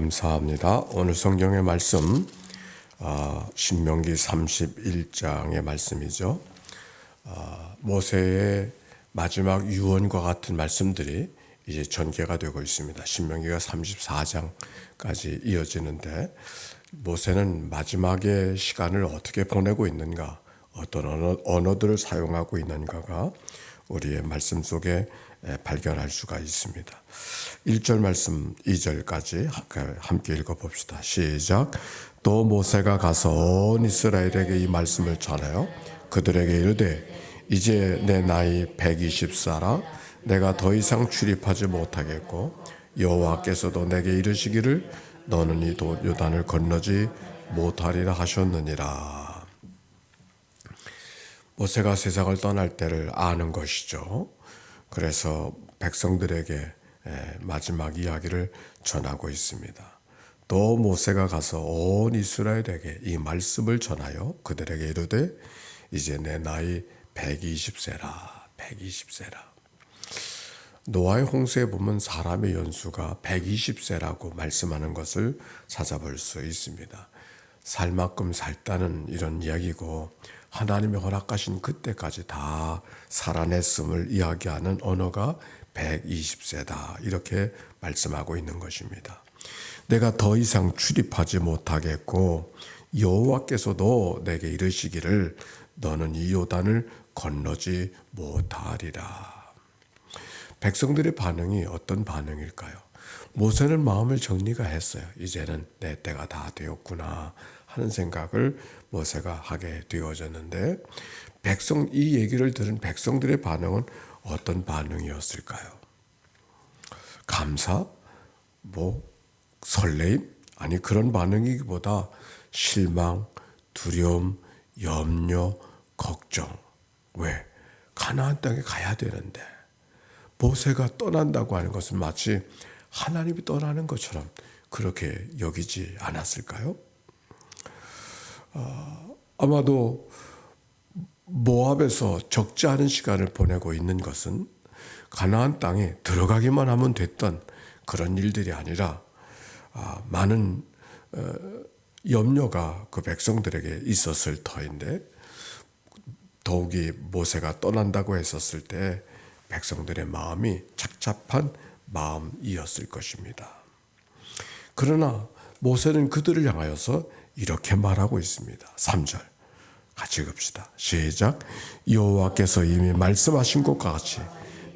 감사합니다. 오늘 성경의 말씀 신명기 31장의 말씀이죠. 모세의 마지막 유언과 같은 말씀들이 이제 전개가 되고 있습니다. 신명기가 34장까지 이어지는데 모세는 마지막의 시간을 어떻게 보내고 있는가, 어떤 언어들을 사용하고 있는가가 우리의 말씀 속에 발견할 수가 있습니다. 1절 말씀 2절까지 함께 읽어봅시다. 시작. 또 모세가 가서 온 이스라엘에게 이 말씀을 전하여 그들에게 이르되 이제 내 나이 120세라 내가 더 이상 출입하지 못하겠고 여호와께서도 내게 이르시기를 너는 이 요단을 건너지 못하리라 하셨느니라. 모세가 세상을 떠날 때를 아는 것이죠. 그래서 백성들에게 마지막 이야기를 전하고 있습니다. 또 모세가 가서 온 이스라엘에게 이 말씀을 전하여 그들에게 이르되 이제 내 나이 120세라. 노아의 홍수에 보면 사람의 연수가 120세라고 말씀하는 것을 찾아볼 수 있습니다. 살 만큼 살다는 이런 이야기고 하나님이 허락하신 그때까지 다 살아냈음을 이야기하는 언어가 120세다 이렇게 말씀하고 있는 것입니다. 내가 더 이상 출입하지 못하겠고 여호와께서도 내게 이르시기를 너는 이 요단을 건너지 못하리라. 백성들의 반응이 어떤 반응일까요? 모세는 마음을 정리가 했어요. 이제는 내 때가 다 되었구나 하는 생각을 모세가 하게 되어졌는데 이 얘기를 들은 백성들의 반응은 어떤 반응이었을까요? 감사? 설레임? 아니 그런 반응이기보다 실망, 두려움, 염려, 걱정. 왜? 가나안 땅에 가야 되는데 모세가 떠난다고 하는 것은 마치 하나님이 떠나는 것처럼 그렇게 여기지 않았을까요? 아마도 모압에서 적지 않은 시간을 보내고 있는 것은 가나안 땅에 들어가기만 하면 됐던 그런 일들이 아니라 많은 염려가 그 백성들에게 있었을 터인데 더욱이 모세가 떠난다고 했었을 때 백성들의 마음이 착잡한 마음이었을 것입니다. 그러나 모세는 그들을 향하여서 이렇게 말하고 있습니다. 3절 같이 읽읍시다. 시작. 여호와께서 이미 말씀하신 것과 같이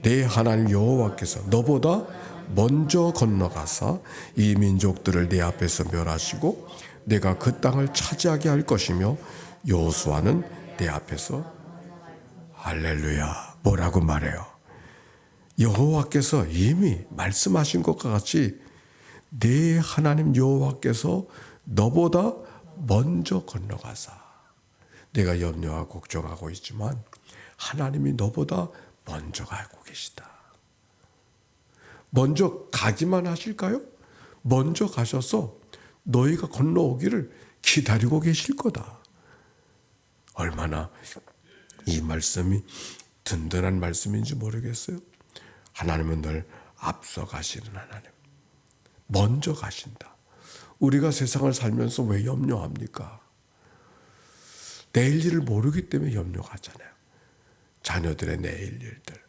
내 하나님 여호와께서 너보다 먼저 건너가사 이 민족들을 내 앞에서 멸하시고 내가 그 땅을 차지하게 할 것이며 여호수아는 내 앞에서 할렐루야 뭐라고 말해요? 여호와께서 이미 말씀하신 것과 같이 내 하나님 여호와께서 너보다 먼저 건너가사 내가 염려하고 걱정하고 있지만 하나님이 너보다 먼저 가고 계시다. 먼저 가기만 하실까요? 먼저 가셔서 너희가 건너오기를 기다리고 계실 거다. 얼마나 이 말씀이 든든한 말씀인지 모르겠어요. 하나님은 늘 앞서 가시는 하나님. 먼저 가신다. 우리가 세상을 살면서 왜 염려합니까? 내일 일을 모르기 때문에 염려하잖아요. 자녀들의 내일 일들,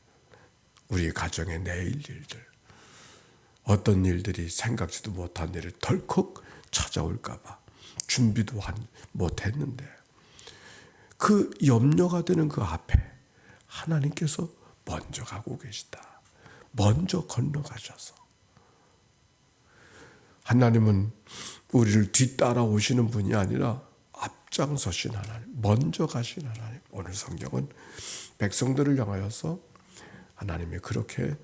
우리 가정의 내일 일들, 어떤 일들이 생각지도 못한 일을 덜컥 찾아올까 봐 준비도 못했는데 그 염려가 되는 그 앞에 하나님께서 먼저 가고 계시다. 먼저 건너가셔서 하나님은 우리를 뒤따라오시는 분이 아니라 앞장서신 하나님, 먼저 가신 하나님. 오늘 성경은 백성들을 향하여서 하나님이 그렇게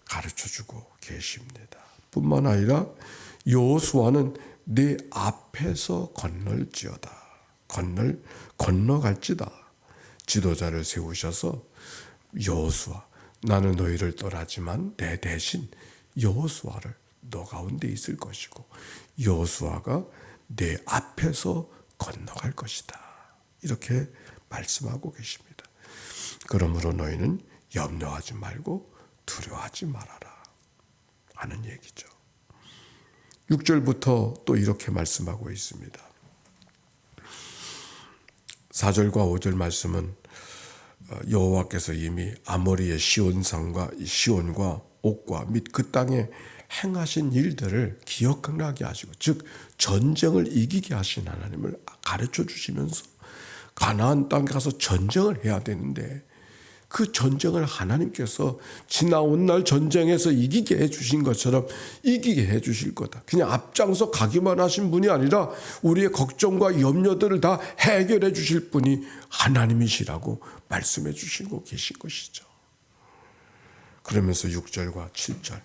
가르쳐주고 계십니다. 뿐만 아니라 여호수아는 네 앞에서 건널지어다. 건너갈지다. 지도자를 세우셔서 여호수아 나는 너희를 떠나지만 내 대신 여호수아를 너 가운데 있을 것이고 여호수아가 내 앞에서 건너갈 것이다. 이렇게 말씀하고 계십니다. 그러므로 너희는 염려하지 말고 두려워하지 말아라 하는 얘기죠. 6절부터 또 이렇게 말씀하고 있습니다. 4절과 5절 말씀은 여호와께서 이미 아모리의 시온과 옥과 및 그 땅에 행하신 일들을 기억나게 하시고, 즉 전쟁을 이기게 하신 하나님을 가르쳐 주시면서 가나안 땅에 가서 전쟁을 해야 되는데, 그 전쟁을 하나님께서 지나온 날 전쟁에서 이기게 해주신 것처럼 이기게 해주실 거다. 그냥 앞장서 가기만 하신 분이 아니라 우리의 걱정과 염려들을 다 해결해 주실 분이 하나님이시라고 말씀해 주시고 계신 것이죠. 그러면서 6절과 7절이요.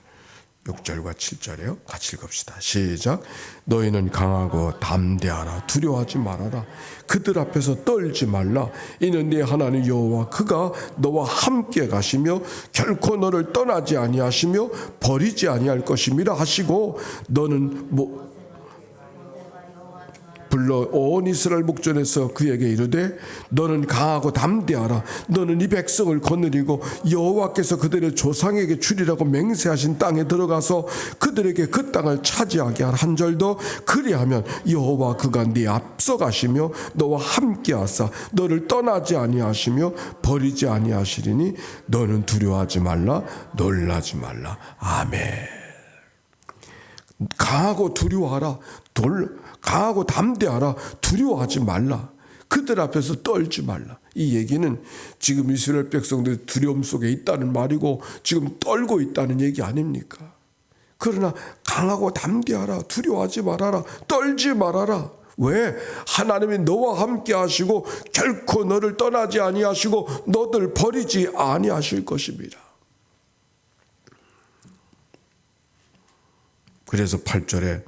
같이 읽읍시다. 시작. 너희는 강하고 담대하라. 두려워하지 말아라. 그들 앞에서 떨지 말라. 이는 네 하나님 여호와 그가 너와 함께 가시며 결코 너를 떠나지 아니하시며 버리지 아니할 것임이라 하시고, 너는 불러 온 이스라엘 목전에서 그에게 이르되 너는 강하고 담대하라. 너는 이 백성을 거느리고 여호와께서 그들의 조상에게 주리라고 맹세하신 땅에 들어가서 그들에게 그 땅을 차지하게 하라. 한 절 더. 그리하면 여호와 그가 네 앞서 가시며 너와 함께 하사 너를 떠나지 아니하시며 버리지 아니하시리니 너는 두려워하지 말라. 놀라지 말라. 아멘. 강하고 두려워하라. 강하고 담대하라. 두려워하지 말라. 그들 앞에서 떨지 말라. 이 얘기는 지금 이스라엘 백성들이 두려움 속에 있다는 말이고 지금 떨고 있다는 얘기 아닙니까? 그러나 강하고 담대하라. 두려워하지 말아라. 떨지 말아라. 왜? 하나님이 너와 함께 하시고 결코 너를 떠나지 아니하시고 너를 버리지 아니하실 것입니다. 그래서 8절에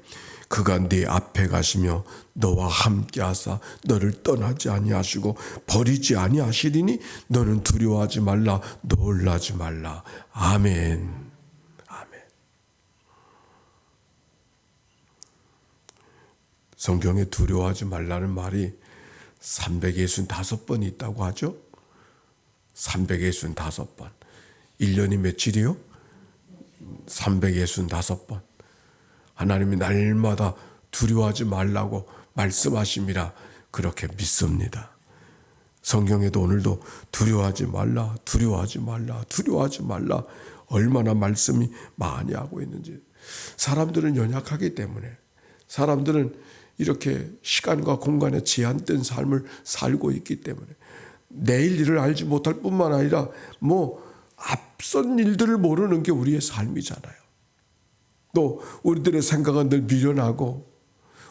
그가 네 앞에 가시며 너와 함께 하사 너를 떠나지 아니하시고 버리지 아니하시리니 너는 두려워하지 말라. 놀라지 말라. 아멘. 아멘. 성경에 두려워하지 말라는 말이 365번 있다고 하죠. 365번. 1년이 며칠이요? 365번. 하나님이 날마다 두려워하지 말라고 말씀하심이라 그렇게 믿습니다. 성경에도 오늘도 두려워하지 말라, 두려워하지 말라, 두려워하지 말라 얼마나 말씀이 많이 하고 있는지. 사람들은 연약하기 때문에, 사람들은 이렇게 시간과 공간에 제한된 삶을 살고 있기 때문에 내일 일을 알지 못할 뿐만 아니라 앞선 일들을 모르는 게 우리의 삶이잖아요. 또 우리들의 생각은 늘 미련하고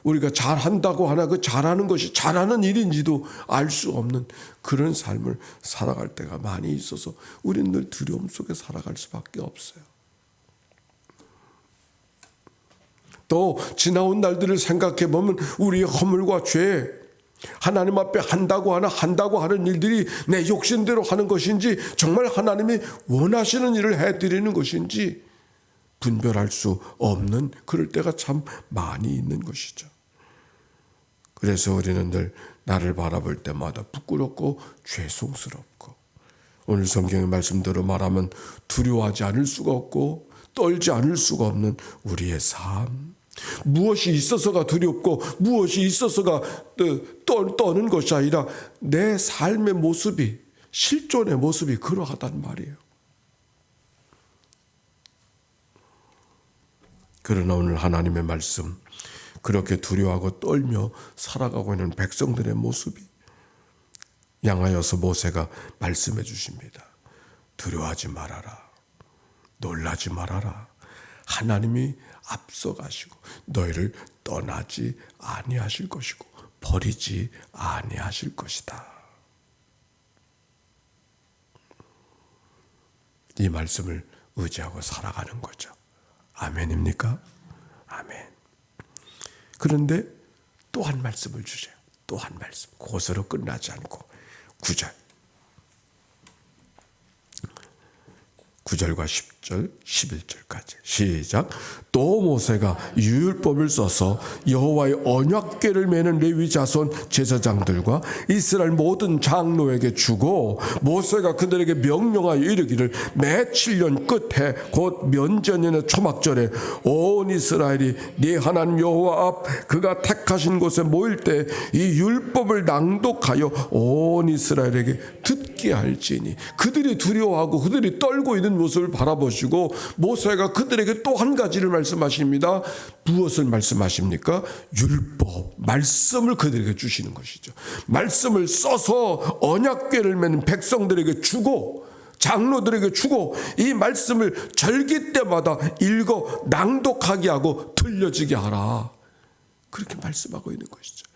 우리가 잘한다고 하나 그 잘하는 것이 잘하는 일인지도 알 수 없는 그런 삶을 살아갈 때가 많이 있어서 우리는 늘 두려움 속에 살아갈 수밖에 없어요. 또 지나온 날들을 생각해 보면 우리의 허물과 죄, 하나님 앞에 한다고 하는 일들이 내 욕심대로 하는 것인지 정말 하나님이 원하시는 일을 해드리는 것인지 분별할 수 없는 그럴 때가 참 많이 있는 것이죠. 그래서 우리는 늘 나를 바라볼 때마다 부끄럽고 죄송스럽고, 오늘 성경의 말씀대로 말하면 두려워하지 않을 수가 없고 떨지 않을 수가 없는 우리의 삶. 무엇이 있어서가 두렵고 무엇이 있어서가 떠는 것이 아니라 내 삶의 모습이, 실존의 모습이 그러하단 말이에요. 그러나 오늘 하나님의 말씀, 그렇게 두려워하고 떨며 살아가고 있는 백성들의 모습이 향하여서 모세가 말씀해 주십니다. 두려워하지 말아라. 놀라지 말아라. 하나님이 앞서가시고 너희를 떠나지 아니하실 것이고 버리지 아니하실 것이다. 이 말씀을 의지하고 살아가는 거죠. 아멘입니까? 아멘. 그런데 또 한 말씀을 주세요. 또 한 말씀. 그것으로 끝나지 않고 9절과 10절. 10절 11절까지 시작. 또 모세가 율법을 써서 여호와의 언약궤를 메는 레위 자손 제사장들과 이스라엘 모든 장로에게 주고 모세가 그들에게 명령하여 이르기를 매 7년 끝에 곧 면전년의 초막절에 온 이스라엘이 네 하나님 여호와 앞 그가 택하신 곳에 모일 때 이 율법을 낭독하여 온 이스라엘에게 듣게 할지니 그들이 두려워하고 그들이 떨고 있는 모습을 바라보시고 모세가 그들에게 또 한 가지를 말씀하십니다. 무엇을 말씀하십니까? 율법, 말씀을 그들에게 주시는 것이죠. 말씀을 써서 언약궤를 매는 백성들에게 주고 장로들에게 주고 이 말씀을 절기 때마다 읽어 낭독하게 하고 들려지게 하라. 그렇게 말씀하고 있는 것이죠.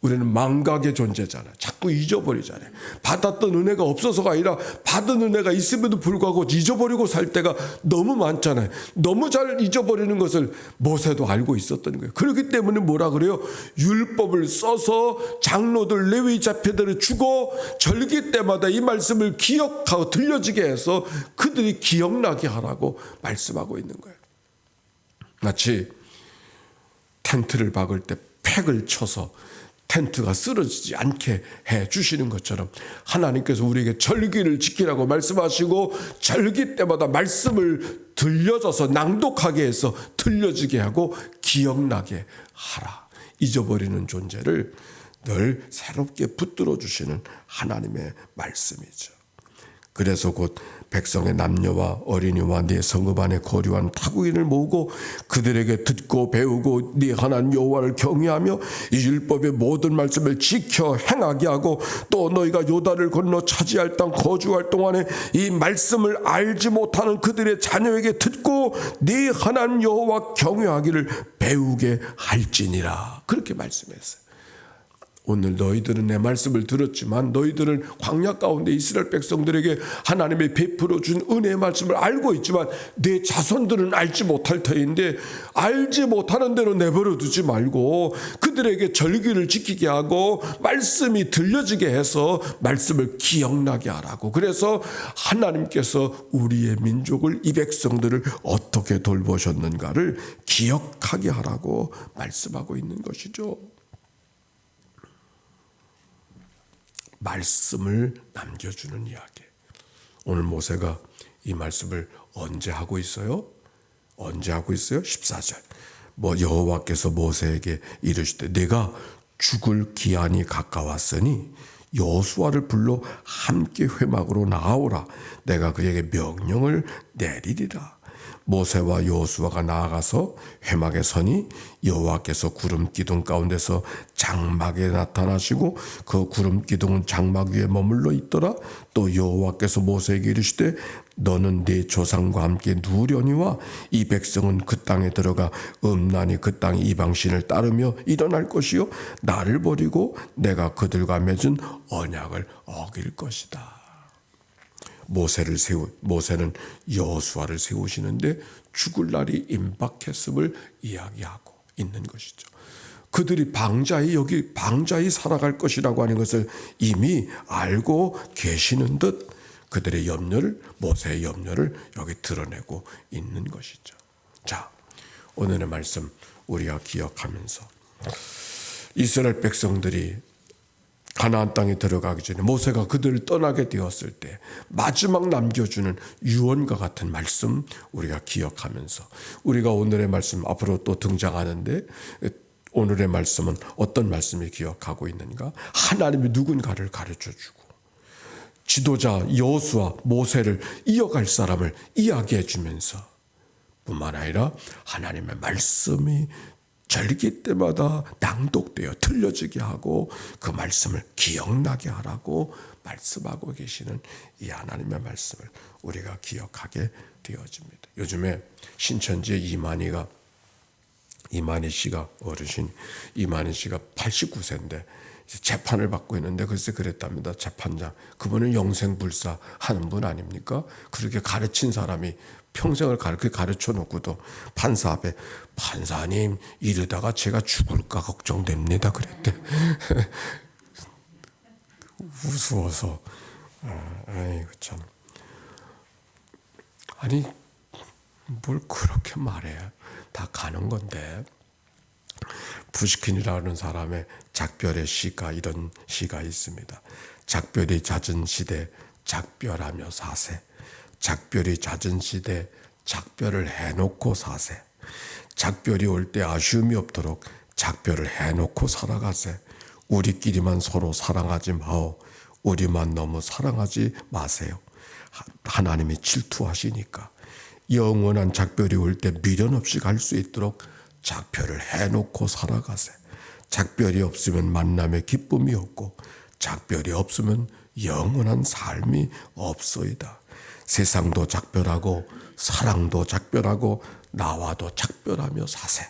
우리는 망각의 존재잖아요. 자꾸 잊어버리잖아요. 받았던 은혜가 없어서가 아니라 받은 은혜가 있음에도 불구하고 잊어버리고 살 때가 너무 많잖아요. 너무 잘 잊어버리는 것을 모세도 알고 있었던 거예요. 그렇기 때문에 뭐라 그래요? 율법을 써서 장로들 레위 자표들을 주고 절기 때마다 이 말씀을 기억하고 들려지게 해서 그들이 기억나게 하라고 말씀하고 있는 거예요. 마치 텐트를 박을 때 팩을 쳐서 텐트가 쓰러지지 않게 해 주시는 것처럼 하나님께서 우리에게 절기를 지키라고 말씀하시고 절기 때마다 말씀을 들려줘서 낭독하게 해서 들려지게 하고 기억나게 하라. 잊어버리는 존재를 늘 새롭게 붙들어 주시는 하나님의 말씀이죠. 그래서 곧 백성의 남녀와 어린이와 네 성읍 안에 거류한 타국인을 모으고 그들에게 듣고 배우고 네 하나님 여호와를 경외하며 이 율법의 모든 말씀을 지켜 행하게 하고 또 너희가 요단을 건너 차지할 땅 거주할 동안에 이 말씀을 알지 못하는 그들의 자녀에게 듣고 네 하나님 여호와 경외하기를 배우게 할지니라. 그렇게 말씀했어요. 오늘 너희들은 내 말씀을 들었지만 너희들은 광야 가운데 이스라엘 백성들에게 하나님이 베풀어 준 은혜의 말씀을 알고 있지만 내 자손들은 알지 못할 터인데 알지 못하는 대로 내버려 두지 말고 그들에게 절기를 지키게 하고 말씀이 들려지게 해서 말씀을 기억나게 하라고. 그래서 하나님께서 우리의 민족을 이 백성들을 어떻게 돌보셨는가를 기억하게 하라고 말씀하고 있는 것이죠. 말씀을 남겨주는 이야기. 오늘 모세가 이 말씀을 언제 하고 있어요? 언제 하고 있어요? 14절. 여호와께서 모세에게 이르시되 내가 죽을 기한이 가까웠으니 여호수아를 불러 함께 회막으로 나아오라. 내가 그에게 명령을 내리리라. 모세와 여호수아가 나아가서 회막에 서니 여호와께서 구름 기둥 가운데서 장막에 나타나시고 그 구름 기둥은 장막 위에 머물러 있더라. 또 여호와께서 모세에게 이르시되 너는 네 조상과 함께 누우려니와 이 백성은 그 땅에 들어가 음란히 그 땅의 이방신을 따르며 일어날 것이요 나를 버리고 내가 그들과 맺은 언약을 어길 것이다. 모세는 여호수아를 세우시는데 죽을 날이 임박했음을 이야기하고 있는 것이죠. 그들이 방자히 살아갈 것이라고 하는 것을 이미 알고 계시는 듯 그들의 염려를, 모세의 염려를 여기 드러내고 있는 것이죠. 자, 오늘의 말씀 우리가 기억하면서 이스라엘 백성들이 가나안 땅에 들어가기 전에 모세가 그들을 떠나게 되었을 때 마지막 남겨주는 유언과 같은 말씀 우리가 기억하면서 우리가 오늘의 말씀 앞으로 또 등장하는데 오늘의 말씀은 어떤 말씀을 기억하고 있는가? 하나님이 누군가를 가르쳐주고 지도자 여호수아 모세를 이어갈 사람을 이야기해 주면서 뿐만 아니라 하나님의 말씀이 절기 때마다 낭독되어 들려지게 하고 그 말씀을 기억나게 하라고 말씀하고 계시는 이 하나님의 말씀을 우리가 기억하게 되어집니다. 요즘에 신천지의 이만희 씨가 어르신 이만희 씨가 89세인데 재판을 받고 있는데 글쎄 그랬답니다. 재판장 그분은 영생불사 하는 분 아닙니까? 그렇게 가르친 사람이 평생을 그렇게 가르쳐 놓고도 판사 앞에 판사님 이러다가 제가 죽을까 걱정됩니다 그랬대. 우스워서 아이고 참. 아니 뭘 그렇게 말해? 다 가는 건데. 푸시킨이라는 사람의 작별의 시가, 이런 시가 있습니다. 작별이 잦은 시대 작별하며 사세. 작별이 잦은 시대 작별을 해놓고 사세. 작별이 올 때 아쉬움이 없도록 작별을 해놓고 살아가세. 우리끼리만 서로 사랑하지 마오. 우리만 너무 사랑하지 마세요. 하나님이 질투하시니까 영원한 작별이 올 때 미련 없이 갈 수 있도록 작별을 해놓고 살아가세. 작별이 없으면 만남의 기쁨이 없고 작별이 없으면 영원한 삶이 없소이다. 세상도 작별하고 사랑도 작별하고 나와도 작별하며 사세.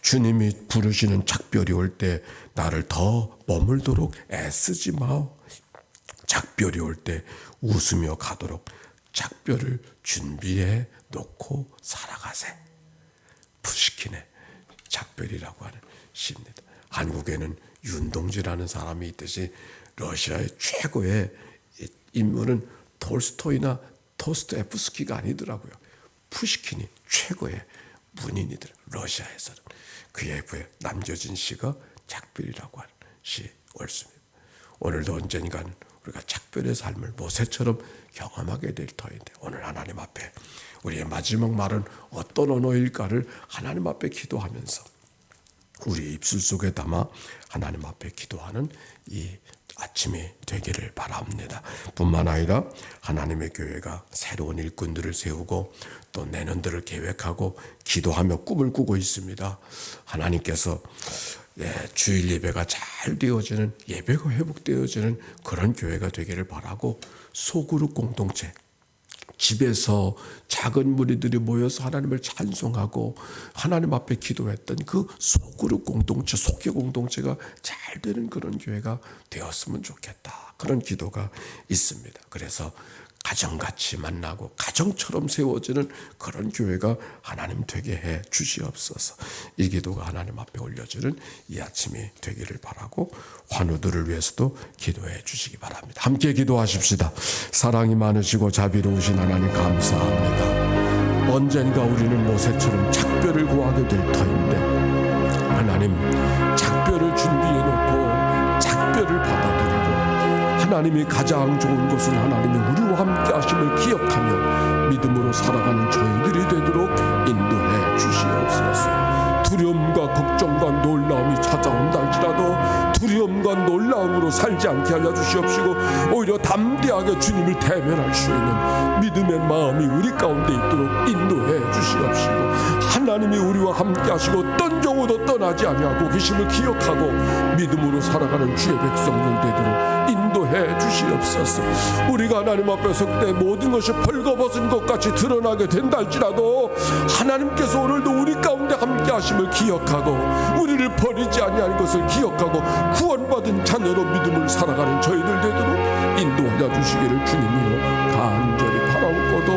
주님이 부르시는 작별이 올 때 나를 더 머물도록 애쓰지 마오. 작별이 올 때 웃으며 가도록 작별을 준비해 놓고 살아가세. 푸시킨의 작별이라고 하는 시입니다. 한국에는 윤동주라는 사람이 있듯이 러시아의 최고의 인물은 톨스토이나 도스토옙스키가 아니더라고요. 푸시킨이 최고의 문인이더라. 러시아에서는. 그에 남겨진 시가 작별이라고 하는 시 옳습니다. 오늘도 언젠간 우리가 작별의 삶을 모세처럼 경험하게 될 터인데, 오늘 하나님 앞에 우리의 마지막 말은 어떤 언어일까를 하나님 앞에 기도하면서 우리 입술 속에 담아 하나님 앞에 기도하는 이 아침이 되기를 바랍니다. 뿐만 아니라 하나님의 교회가 새로운 일꾼들을 세우고 또 내년들을 계획하고 기도하며 꿈을 꾸고 있습니다. 하나님께서 주일 예배가 잘 되어지는, 예배가 회복되어지는 그런 교회가 되기를 바라고, 소그룹 공동체, 집에서 작은 무리들이 모여서 하나님을 찬송하고 하나님 앞에 기도했던 그 소그룹 공동체, 속교 공동체가 잘 되는 그런 교회가 되었으면 좋겠다. 그런 기도가 있습니다. 그래서 가정같이 만나고 가정처럼 세워지는 그런 교회가 하나님 되게 해 주시옵소서. 이 기도가 하나님 앞에 올려주는 이 아침이 되기를 바라고, 환우들을 위해서도 기도해 주시기 바랍니다. 함께 기도하십시다. 사랑이 많으시고 자비로우신 하나님 감사합니다. 언젠가 우리는 모세처럼 작별을 구하게 될 터인데, 하나님 작별을 준비해 놓고 작별을 받아들이고, 하나님이 가장 좋은 것은 하나님이 우리와 함께 하심을 기억하며 믿음으로 살아가는 저희들이 되도록 인도해 주시옵소서. 두려움과 걱정과 놀라움이 찾아온다 할지라도 두려움과 놀라움으로 살지 않게 하여 주시옵시고, 오히려 담대하게 주님을 대면할 수 있는 믿음의 마음이 우리 가운데 있도록 인도해 주시옵시고, 하나님이 우리와 함께 하시고 어떤 경우도 떠나지 아니하고 계심을 기억하고 믿음으로 살아가는 주의 백성들 되도록 인도해 주시옵소서. 우리가 하나님 앞에 설 때 모든 것이 벌거벗은 것 같이 드러나게 된다 할지라도 하나님께서 오늘도 우리 가운데 함께 하심을 기억하고 우리를 버리지 아니하는 것을 기억하고 구원받은 자녀로 믿음을 살아가는 저희들 되도록 인도하여 주시기를 주님이여 간절히 바라옵고도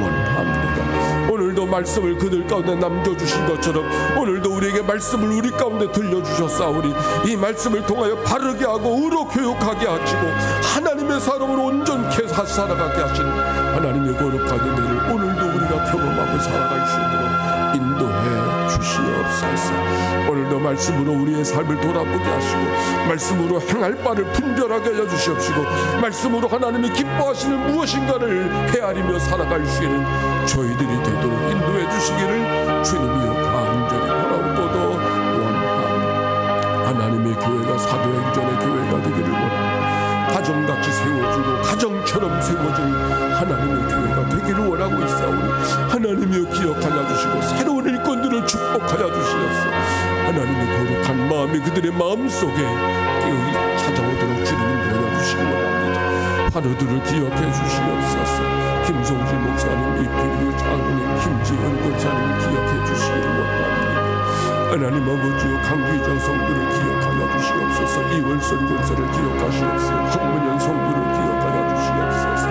원합니다. 오늘도 말씀을 그들 가운데 남겨주신 것처럼 오늘도 우리에게 말씀을 우리 가운데 들려주셨사오니 이 말씀을 통하여 바르게 하고 의로 교육하게 하시고 하나님의 사람으로 온전케 살아가게 하시는 하나님의 거룩한 은혜를 오늘도 우리가 경험하고 살아갈 수 있도록 인도해 주시옵소서. 오늘도 말씀으로 우리의 삶을 돌아보게 하시고 말씀으로 행할 바를 분별하게 하여 주시옵시고 말씀으로 하나님이 기뻐하시는 무엇인가를 헤아리며 살아갈 수 있는 저희들이 되도록 인도해 주시기를 주님이여 간절히 바라옵고도 원합니다. 하나님의 교회가 사도행전의 교회가 되기를 원합니다. 가정같이 세워지고 가정처럼 세워질 하나님의 교회가 되기를 원하고 있사오니 하나님이여 기억하여 주시고 새로운 일꾼들을 축복하여 주시옵소서. 하나님의 거룩한 마음이 그들의 마음속에 깨어이 찾아오도록 주님을 도와주시기 원합니다. 환우들을 기억해 주시옵소서. 김성지 목사님, 이필규 장로님, 김지현 권사님을 기억해 주시기를 원합니다. 하나님 아버지여 강기자 성도를 기억하여 주시옵소서. 이월선 권사를 기억하시옵소서. 황문현 성도를 기억하여 주시옵소서.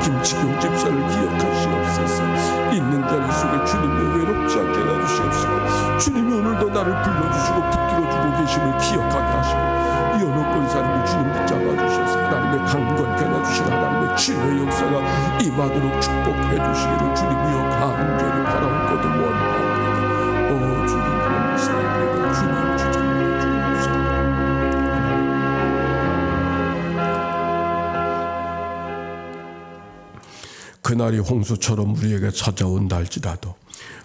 김치경 집사를 기억하시옵소서. 있는 자리 속에 주님이 외롭지 않게 해주시옵소서. 주님이 오늘도 나를 불러주시고 붙들어주고 계심을 기억하게 하시고 어느 권사님을 주님 붙잡아 주셔서 하나님의 강건케 하여 주신 하나님의 치료의 역사가 임하도록 축복해 주시기를 주님이여 간절히 바라옵고도 원합니다. 주님 감사합니다. 주님 주장해 주옵소서. 그날이 홍수처럼 우리에게 찾아온다 할지라도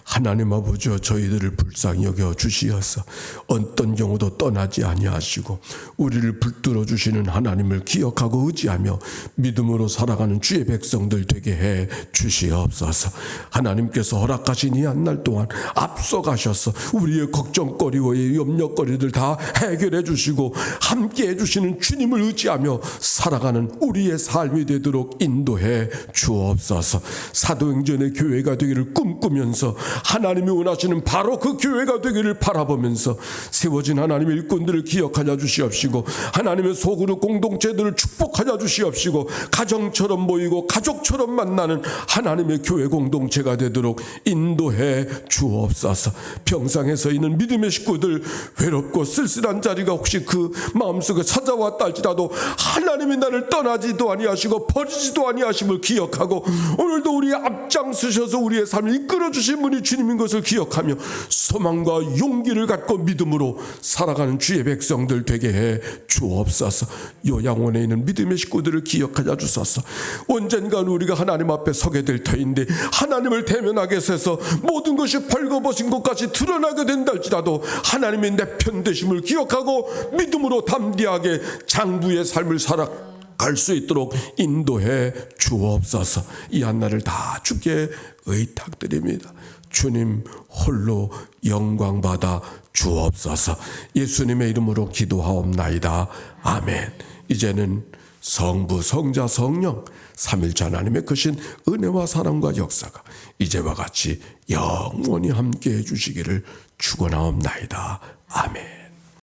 하나님 아버지여 저희들을 불쌍히 여겨 주시어서 어떤 경우도 떠나지 아니하시고 우리를 붙들어 주시는 하나님을 기억하고 의지하며 믿음으로 살아가는 주의 백성들 되게 해 주시옵소서. 하나님께서 허락하신 이 한 날 동안 앞서가셔서 우리의 걱정거리와 염려거리들 다 해결해 주시고 함께 해주시는 주님을 의지하며 살아가는 우리의 삶이 되도록 인도해 주옵소서. 사도행전의 교회가 되기를 꿈꾸면서 하나님이 원하시는 바로 그 교회가 되기를 바라보면서 세워진 하나님의 일꾼들을 기억하여 주시옵시고 하나님의 소그룹 공동체들을 축복하여 주시옵시고 가정처럼 모이고 가족처럼 만나는 하나님의 교회 공동체가 되도록 인도해 주옵소서. 병상에서 있는 믿음의 식구들 외롭고 쓸쓸한 자리가 혹시 그 마음속에 찾아왔다 할지라도 하나님이 나를 떠나지도 아니하시고 버리지도 아니하심을 기억하고 오늘도 우리의 앞장서셔서 우리의 삶을 이끌어 주신 분이 주님인 것을 기억하며 소망과 용기를 갖고 믿음으로 살아가는 주의 백성들 되게 해 주옵소서. 요양원에 있는 믿음의 식구들을 기억하여 주소서. 언젠가는 우리가 하나님 앞에 서게 될 터인데 하나님을 대면하게 해서 모든 것이 벌거벗은 것까지 드러나게 된다 할지라도 하나님의 내 편 되심을 기억하고 믿음으로 담대하게 장부의 삶을 살아갈 수 있도록 인도해 주옵소서. 이 한날을 다 주께 의탁드립니다. 주님 홀로 영광 받아 주옵소서. 예수님의 이름으로 기도하옵나이다. 아멘. 이제는 성부 성자 성령 삼일체 하나님의 크신 은혜와 사랑과 역사가 이제와 같이 영원히 함께해 주시기를 축원하옵나이다. 아멘.